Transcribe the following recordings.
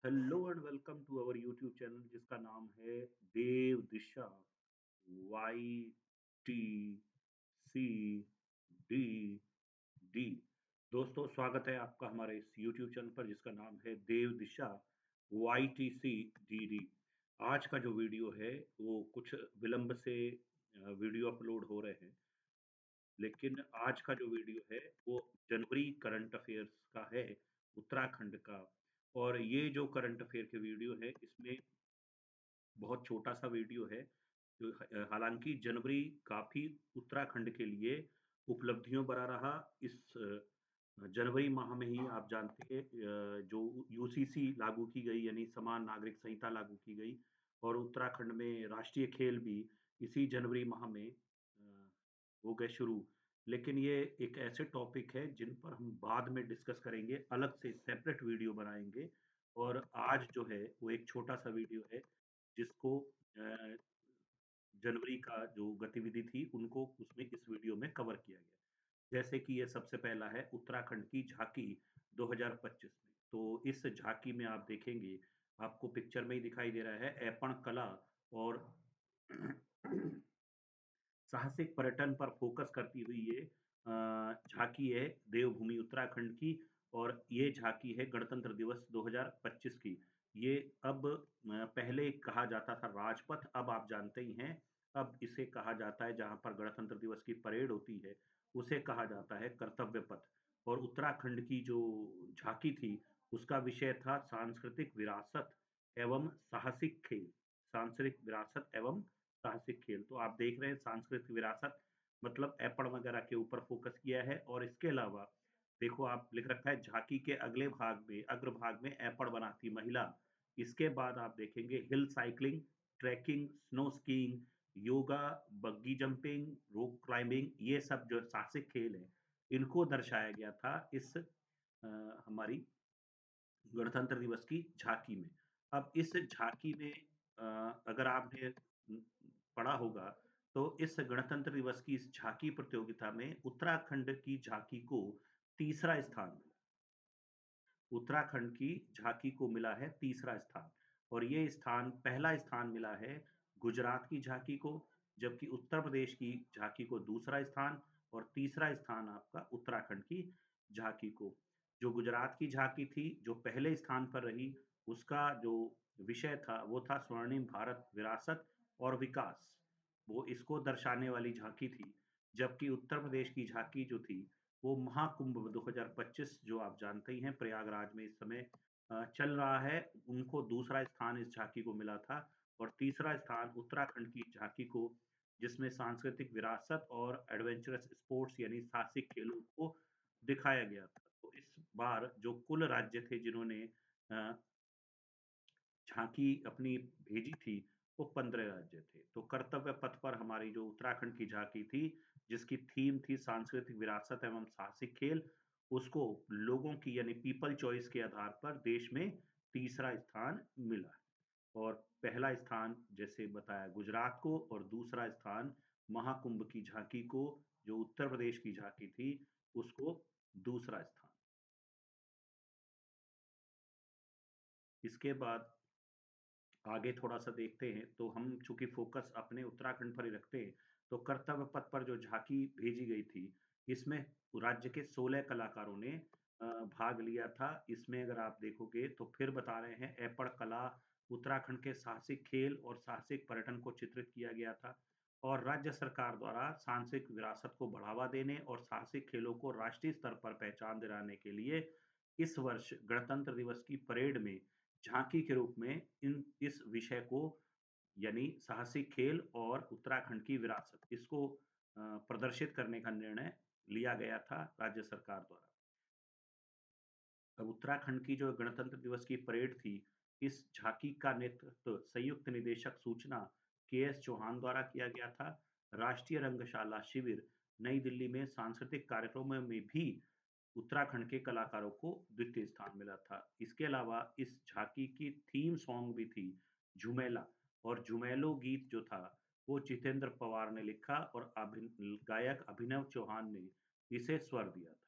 Hello and welcome to our YouTube channel जिसका नाम है Dev Disha Y T C D D. दोस्तों, स्वागत है आपका हमारे इस यूट्यूब चैनल पर जिसका नाम है Dev Disha Y T C D D. आज का जो वीडियो है वो कुछ विलंब से वीडियो अपलोड हो रहे हैं, लेकिन आज का जो वीडियो है वो जनवरी करंट अफेयर्स का है, उत्तराखंड का। और ये जो करंट अफेयर के वीडियो है इसमें बहुत छोटा सा वीडियो है जो हालांकि जनवरी काफी उत्तराखंड के लिए उपलब्धियों भरा रहा। इस जनवरी माह में ही आप जानते हैं जो यूसीसी लागू की गई, यानी समान नागरिक संहिता लागू की गई, और उत्तराखंड में राष्ट्रीय खेल भी इसी जनवरी माह में हो गए शुरू। लेकिन ये एक ऐसे टॉपिक है जिन पर हम बाद में डिस्कस करेंगे, अलग से सेपरेट वीडियो बनाएंगे। और आज जो है वो एक छोटा सा वीडियो है जिसको जनवरी का जो गतिविधि थी उनको उसमें इस वीडियो में कवर किया गया। जैसे कि ये सबसे पहला है उत्तराखंड की झांकी 2025 में। तो इस झांकी में आप देखेंगे, आपको पिक्चर में ही दिखाई दे रहा है, ऐपण कला और साहसिक पर्यटन पर फोकस करती हुई ये झांकी है देवभूमि उत्तराखंड की। और ये झांकी है गणतंत्र दिवस 2025 की। ये अब पहले कहा जाता था राजपथ, अब आप जानते ही हैं अब इसे कहा जाता है, जहां पर गणतंत्र दिवस की परेड होती है उसे कहा जाता है कर्तव्य पथ। और उत्तराखंड की जो झांकी थी उसका विषय था सांस्कृतिक विरासत एवं साहसिक खेल। सांस्कृतिक विरासत एवं साहसिक खेल, तो आप देख रहे हैं सांस्कृतिक विरासत मतलब ऐपण वगैरह के ऊपर फोकस किया है। और इसके अलावा देखो, आप लिख रखा है झांकी के अगले भाग में, अग्रभाग में ऐपण बनाती महिला। इसके बाद आप देखेंगे hill cycling, trekking, snow skiing, yoga, buggy jumping, rock climbing, ये सब जो साहसिक खेल है इनको दर्शाया गया था इस हमारी गणतंत्र दिवस की झांकी में। अब इस झांकी में अगर आपने पढ़ा होगा तो इस गणतंत्र दिवस की इस झांकी प्रतियोगिता में उत्तराखंड की झांकी को तीसरा स्थान मिला। उत्तराखंड की झांकी को मिला है तीसरा स्थान। और ये स्थान, पहला स्थान मिला है गुजरात की झांकी को, जबकि उत्तर प्रदेश की झांकी को दूसरा स्थान, और तीसरा स्थान आपका उत्तराखंड की झांकी को। जो गुजरात की झांकी थी जो पहले स्थान पर रही, उसका जो विषय था वो था स्वर्णिम भारत विरासत और विकास। वो इसको दर्शाने वाली झांकी थी। जबकि उत्तर प्रदेश की झांकी जो थी वो महाकुंभ 2025, जो आप जानते ही हैं प्रयागराज में इस समय चल रहा है, उनको दूसरा स्थान इस झांकी को मिला था। और तीसरा स्थान उत्तराखंड की झांकी को, जिसमें सांस्कृतिक विरासत और एडवेंचरस स्पोर्ट्स यानी साहसिक खेलों को दिखाया गया था। तो इस बार जो कुल राज्य थे जिन्होंने अ, झांकी अपनी भेजी थी वो 15 राज्य थे। तो कर्तव्य पथ पर हमारी जो उत्तराखंड की झांकी थी, जिसकी थीम थी सांस्कृतिक विरासत एवं साहसिक खेल, उसको लोगों की यानी पीपल चॉइस के आधार पर देश में तीसरा स्थान मिला है। और पहला स्थान जैसे बताया गुजरात को, और दूसरा स्थान महाकुंभ की झांकी को, जो उत्तर प्रदेश की झांकी थी, उसको दूसरा स्थान। इसके बाद आगे थोड़ा-सा देखते हैं, तो हम चूँकि फ़ोकस अपने उत्तराखंड पर ही रखते हैं, तो कर्तव्य पथ पर जो झाँकी भेजी गई थी, इसमें राज्य के 16 कलाकारों ने भाग लिया था। इसमें अगर आप देखोगे तो फिर बता रहे हैं ऐपड़ कला, उत्तराखंड के साहसिक खेल और साहसिक पर्यटन को चित्रित किया गया था। और राज्य सरकार द्वारा सांस्कृतिक विरासत को बढ़ावा देने और साहसिक खेलों को राष्ट्रीय स्तर पर पहचान दिलाने के लिए इस वर्ष गणतंत्र दिवस की परेड में झांकी के रूप में इन इस विषय को, यानी साहसिक खेल और उत्तराखंड की विरासत, इसको प्रदर्शित करने का निर्णय लिया गया था राज्य सरकार द्वारा। अब उत्तराखंड की जो गणतंत्र दिवस की परेड थी, इस झांकी का नेतृत्व संयुक्त निदेशक सूचना के.एस. चौहान द्वारा किया गया था। राष्ट्रीय रंगशाला शिविर नई दिल्ली में सांस्कृतिक कार्यक्रमों में भी उत्तराखंड के कलाकारों को द्वितीय स्थान मिला था। इसके अलावा इस झांकी की थीम सॉन्ग भी थी झुमेला। और झुमेलो गीत जो था वो जितेंद्र पवार ने लिखा, और गायक अभिनव चौहान ने इसे स्वर दिया था।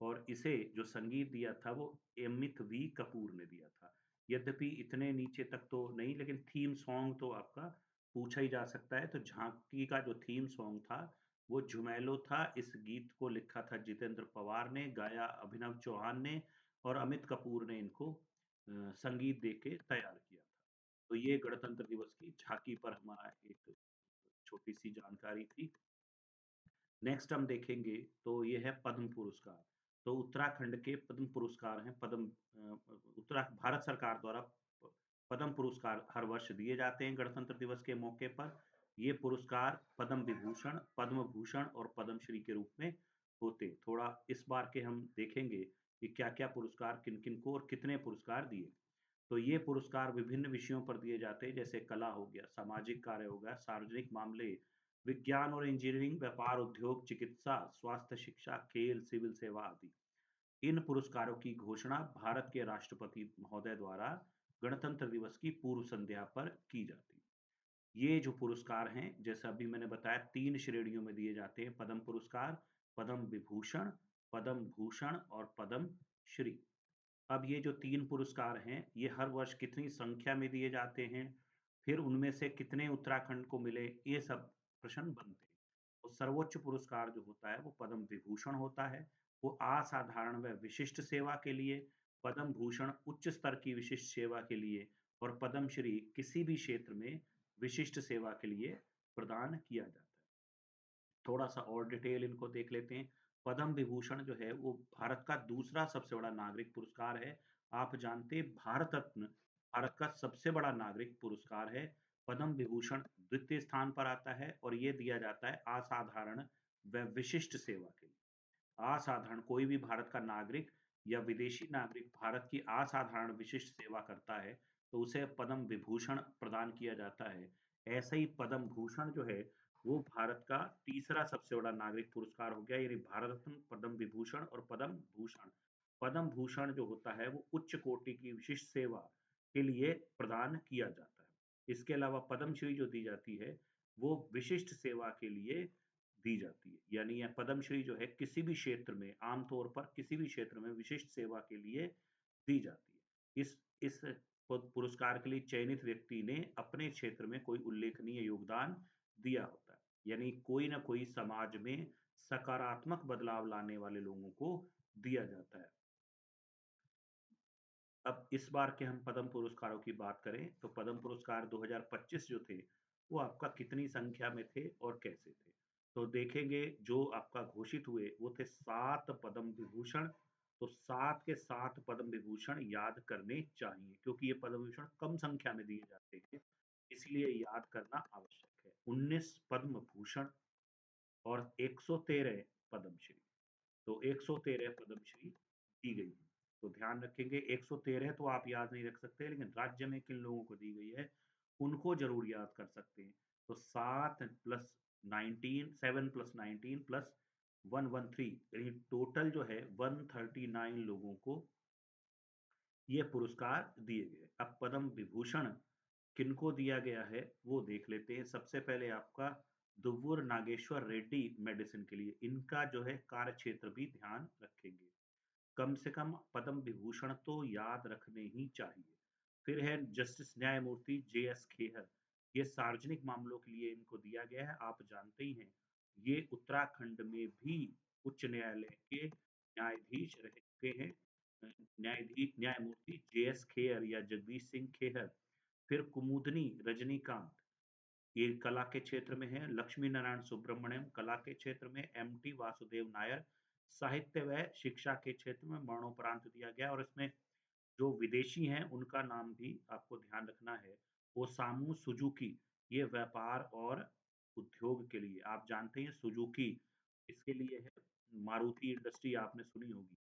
और इसे जो संगीत दिया था वो अमित वी कपूर ने दिया था। यद्यपि इतने नीचे तक तो नहीं, लेकिन थीम सॉन्ग तो आपका पूछा ही जा सकता है। तो झांकी का जो थीम सॉन्ग था, वो झुमैलो था। इस गीत को लिखा था जितेंद्र पवार ने, गाया अभिनव चौहान ने और अमित कपूर ने इनको संगीत दे के तैयार किया था। तो ये गणतंत्र दिवस की झांकी पर हमारा एक छोटी-सी जानकारी थी। नेक्स्ट हम देखेंगे तो ये है पद्म पुरस्कार। तो उत्तराखंड के पद्म पुरस्कार हैं। उत्तरा भारत सरकार द्वारा पद्म पुरस्कार हर वर्ष दिए जाते हैं गणतंत्र दिवस के मौके पर। ये पुरस्कार पद्म विभूषण, पद्म भूषण और पद्मश्री के रूप में होते हैं। थोड़ा इस बार के हम देखेंगे कि क्या-क्या पुरस्कार किन-किन को और कितने पुरस्कार दिए। तो ये पुरस्कार विभिन्न विषयों पर दिए जाते हैं, जैसे कला हो गया, सामाजिक कार्य हो गया, सार्वजनिक मामले, विज्ञान और इंजीनियरिंग, व्यापार, उद्योग, चिकित्सा, स्वास्थ्य, शिक्षा, खेल, सिविल सेवा आदि। इन पुरस्कारों की घोषणा भारत के राष्ट्रपति महोदय द्वारा गणतंत्र दिवस की पूर्व संध्या पर की जाती है। ये जो पुरस्कार हैं, जैसा अभी मैंने बताया, 3 श्रेणियों में दिए जाते हैं: पद्म पुरस्कार, पद्म विभूषण, पद्म भूषण और पद्म श्री। अब ये जो 3 पुरस्कार हैं, ये हर वर्ष कितनी संख्या में दिए जाते हैं, फिर उनमें से कितने उत्तराखंड को मिले, ये सब प्रश्न बनते हैं। तो सर्वोच्च पुरस्कार जो होता है, वो पद्म विभूषण होता है। वो असाधारण व विशिष्ट सेवा के लिए, पद्म भूषण उच्च स्तर की विशिष्ट सेवा के लिए और पद्मश्री किसी भी क्षेत्र में विशिष्ट सेवा के लिए प्रदान किया जाता है। थोड़ा-सा और डिटेल इनको देख लेते हैं। पद्म विभूषण जो है वो भारत का दूसरा सबसे बड़ा नागरिक पुरस्कार है। आप जानते हैं भारत रत्न भारत का सबसे बड़ा नागरिक पुरस्कार है। पद्म विभूषण द्वितीय स्थान पर आता है और ये दिया जाता है असाधारण व विशिष्ट सेवा के लिए। असाधारण कोई भी भारत का नागरिक या विदेशी नागरिक भारत की असाधारण विशिष्ट सेवा करता है, तो उसे पद्म विभूषण प्रदान किया जाता है। ऐसे ही पद्म भूषण जो है, वो भारत का तीसरा सबसे बड़ा नागरिक पुरस्कार हो गया, यानी भारत रत्न, पद्म विभूषण और पद्म भूषण। पद्म भूषण जो होता है, वो उच्च कोटि की विशिष्ट सेवा के लिए प्रदान किया जाता है। इसके अलावा पद्मश्री जो दी जाती है, वो विशिष्ट सेवा के लिए दी जाती है। यानी यह पद्मश्री जो है किसी भी क्षेत्र में, आमतौर पर किसी भी क्षेत्र में विशिष्ट सेवा के लिए दी जाती है। इस पुरस्कार के लिए चयनित व्यक्ति ने अपने क्षेत्र में कोई उल्लेखनीय योगदान दिया होता है। यानी कोई ना कोई समाज में सकारात्मक बदलाव लाने वाले लोगों को दिया जाता है। अब इस बार के हम पद्म पुरस्कारों की बात करें तो पद्म पुरस्कार 2025 जो थे, वो आपका कितनी संख्या में थे और कैसे थे? तो देखेंगे जो आपका घोषित हुए वो थे 7 पद्म विभूषण। तो 7 के 7 पद्म विभूषण याद करने चाहिए, क्योंकि ये पद्म विभूषण कम संख्या में दिए जाते हैं, इसलिए याद करना आवश्यक है। 19 पद्म भूषण और 113 पद्मश्री। तो 113 पद्मश्री दी गई है। तो ध्यान रखेंगे, 113 तो आप याद नहीं रख सकते, लेकिन राज्य में किन लोगों को दी गई है, उनको ज़रूर याद कर सकते हैं। तो 7 प्लस 19 7 प्लस 19 प्लस 113 यानी टोटल जो है 139 लोगों को ये पुरस्कार दिए गए। अब पद्म विभूषण किनको दिया गया है, वो देख लेते हैं। सबसे पहले आपका दुव्वूर नागेश्वर रेड्डी मेडिसिन के लिए, इनका जो है कार्यक्षेत्र भी ध्यान रखेंगे। कम से कम पद्म विभूषण तो याद रखने ही चाहिए। फिर है जस्टिस न्यायमूर्ति जे.एस. खेहर। ये सार्वजनिक मामलों के लिए इनको दिया गया है। आप जानते ही हैं, ये उत्तराखंड में भी उच्च न्यायालय के न्यायाधीश रह चुके हैं। न्यायमूर्ति जे.एस. खेहर या जगदीश सिंह खेहर। फिर कुमुदनी रजनीकांत, ये कला के क्षेत्र में है। लक्ष्मी नारायण सुब्रमण्यम, कला के क्षेत्र में। एम.टी. वासुदेव नायर, साहित्य व शिक्षा के क्षेत्र में मरणोपरांत दिया गया। और इसमें जो विदेशी हैं, उनका नाम भी आपको ध्यान रखना है। ओसामू सुजुकी, ये व्यापार और उद्योग के लिए, आप जानते हैं सुजुकी इसके लिए है। मारुति इंडस्ट्री आपने सुनी होगी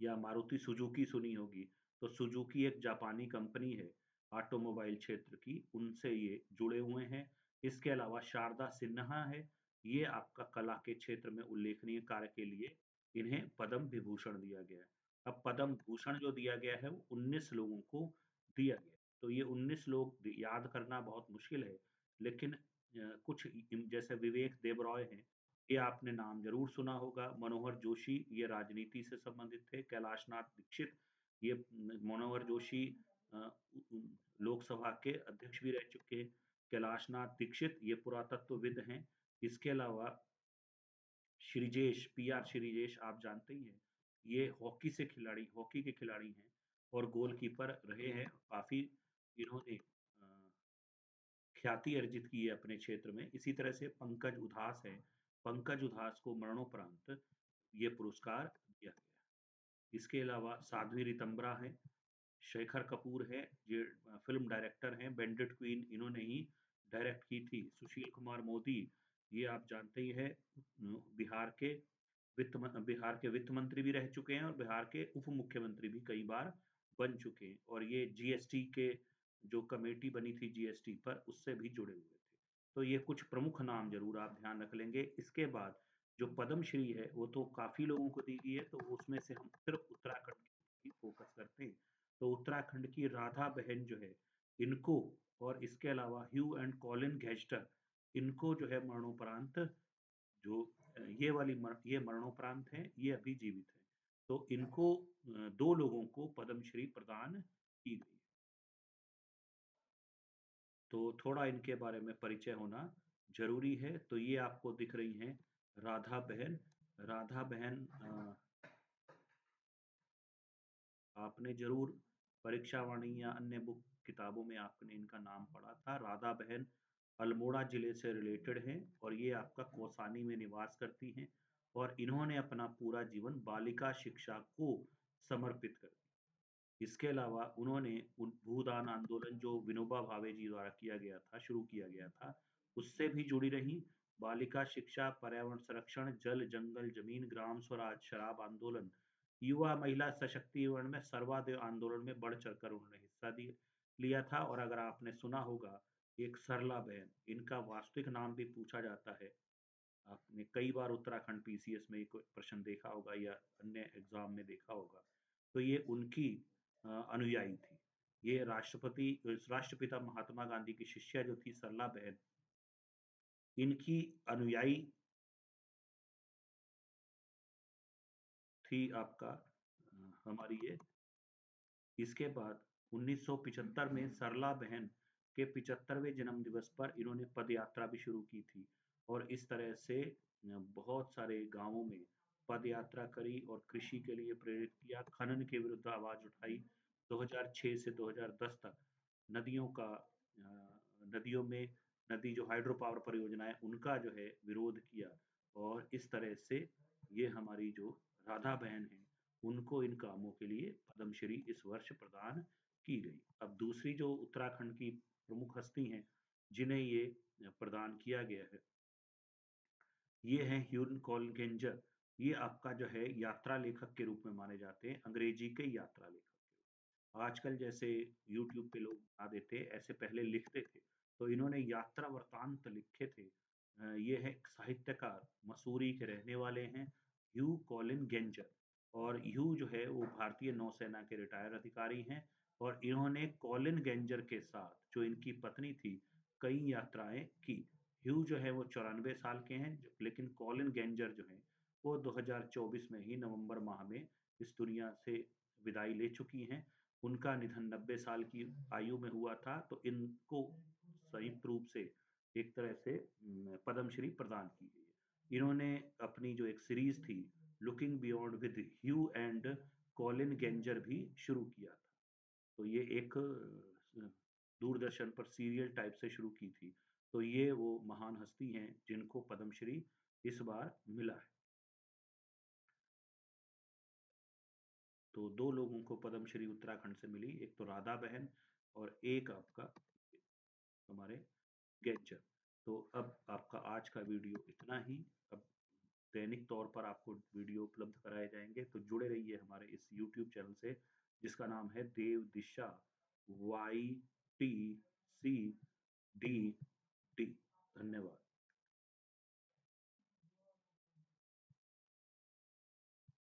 या मारुति सुजुकी सुनी होगी। तो सुजुकी एक जापानी कंपनी है ऑटोमोबाइल क्षेत्र की, उनसे ये जुड़े हुए हैं। इसके अलावा शारदा सिन्हा है, ये आपका कला के क्षेत्र में उल्लेखनीय कार्य के लिए इन्हें पद्म विभूषण दिया गया है। अब पद्म भूषण जो दिया गया है वो 19 लोगों को दिया गया है। तो ये 19 लोग याद करना बहुत मुश्किल है, लेकिन कुछ जैसे विवेक देबरॉय हैं, ये आपने नाम ज़रूर सुना होगा। मनोहर जोशी, ये राजनीति से संबंधित थे। कैलाश नाथ दीक्षित, ये मनोहर जोशी अ, लोकसभा के अध्यक्ष भी रह चुके हैं। कैलाशनाथ दीक्षित ये पुरातत्वविद हैं। इसके अलावा श्रीजेश, पीआर श्रीजेश आप जानते ही हैं। ये हॉकी के खिलाड़ी हैं और गोलकीपर रहे हैं। काफ़ी इन्होंने ख्याति अर्जित की है अपने क्षेत्र में। इसी तरह से पंकज उधास है। पंकज उधास को मरणोपरांत ये पुरस्कार दिया गया। इसके अलावा साध्वी रितंबरा हैं, शेखर कपूर है, ये फ़िल्म डायरेक्टर हैं, बैंडिट क्वीन इन्होंने ही डायरेक्ट की थी। सुशील कुमार मोदी, ये आप जानते ही हैं बिहार के बिहार के वित्त मंत्री भी रह चुके हैं और बिहार के उप मुख्यमंत्री भी कई बार बन चुके हैं और ये जीएसटी के जो कमेटी बनी थी जीएसटी पर उससे भी जुड़े हुए थे। तो ये कुछ प्रमुख नाम ज़रूर आप ध्यान रख लेंगे। इसके बाद जो पद्मश्री है वो तो काफ़ी लोगों को दी गई है, तो उसमें से हम सिर्फ उत्तराखंड की फोकस करते हैं। तो उत्तराखंड की राधा बहन जो है, इनको और इसके अलावा ह्यू एंड कॉलिन गैस्टर, इनको जो है मरणोपरांत जो ये मरणोपरांत हैं, ये अभी जीवित हैं। तो इनको 2 लोगों को पद्मश्री प्रदान की गई। तो थोड़ा इनके बारे में परिचय होना ज़रूरी है। तो ये आपको दिख रही हैं राधा बहन। राधा बहन आपने ज़रूर परीक्षा वाणी या अन्य बुक किताबों में आपने इनका नाम पढ़ा था। राधा बहन अल्मोड़ा ज़िले से रिलेटेड हैं और ये आपका कौसानी में निवास करती हैं और इन्होंने अपना पूरा जीवन बालिका शिक्षा को समर्पित कर दिया। इसके अलावा उन्होंने भूदान आंदोलन जो विनोबा भावे जी द्वारा शुरू किया गया था, उससे भी जुड़ी रहीं। बालिका शिक्षा, पर्यावरण संरक्षण, जल, जंगल, जमीन, ग्राम स्वराज, शराब आंदोलन, युवा महिला सशक्तिकरण में सर्वाधिक आंदोलन में बढ़ चढ़कर उन्होंने हिस्सा दिया लिया था। और अगर आपने सुना होगा एक सरला बहन, इनका वास्तविक नाम भी पूछा जाता है। आपने कई बार उत्तराखंड पीसीएस में एक प्रश्न देखा होगा या अन्य एग्जाम में देखा होगा। तो ये उनकी अनुयायी थी। ये राष्ट्रपिता महात्मा गांधी की शिष्या जो थी सरला बहन, इनकी अनुयायी थी आपका हमारी ये। इसके बाद 1975 में सरला बहन के 75वें जन्म दिवस पर इन्होंने पद यात्रा भी शुरू की थी और इस तरह से बहुत सारे गांवों में पद यात्रा करी और कृषि के लिए प्रेरित किया, खनन के विरुद्ध आवाज उठाई। 2006 से 2010 तक नदियों का नदियों में नदी जो हाइड्रो पावर परियोजना है उनका जो है विरोध किया और इस तरह से ये हमारी जो राधा बहन है उनको इन कामों के लिए पद्मश्री इस वर्ष प्रदान की गई। अब दूसरी जो उत्तराखंड की प्रमुख हस्ती हैं जिन्हें ये प्रदान किया गया है, ये हैं ह्यून कॉलगेंजर। ये आपका जो है यात्रा लेखक के रूप में माने जाते हैं, अंग्रेजी के यात्रा लेखक। आजकल जैसे यूट्यूब पे लोग बना देते ऐसे पहले लिखते थे, तो इन्होंने यात्रा वृतांत लिखे थे। ये है एक साहित्यकार, मसूरी के रहने वाले हैं, ह्यू कॉलिन गेंजर। और ह्यू जो है वो भारतीय नौसेना के रिटायर अधिकारी हैं और इन्होंने कॉलिन गेंजर के साथ जो इनकी पत्नी थी कई यात्राएं की। ह्यू जो है वो 94 साल के हैं, लेकिन कॉलिन गेंजर जो है वो 2024 में ही नवंबर माह में इस दुनिया से विदाई ले चुकी हैं। उनका निधन 90 साल की आयु में हुआ था, तो इनको संयुक्त रूप से एक तरह से पद्मश्री प्रदान की गई है। इन्होंने अपनी जो एक सीरीज थी looking beyond with Hugh and Colin Gantzer भी शुरू किया था। तो ये एक दूरदर्शन पर सीरियल टाइप से शुरू की थी। तो ये वो महान हस्ती हैं जिनको पद्मश्री इस बार मिला है। तो 2 लोगों को पद्मश्री उत्तराखंड से मिली, एक तो राधा बहन और एक आपका हमारे गेंजर। तो अब आपका आज का वीडियो इतना ही। अब दैनिक तौर पर आपको वीडियो उपलब्ध कराए जाएंगे, तो जुड़े रहिए हमारे इस यूट्यूब चैनल से जिसका नाम है देव दिशा YTCDD। धन्यवाद।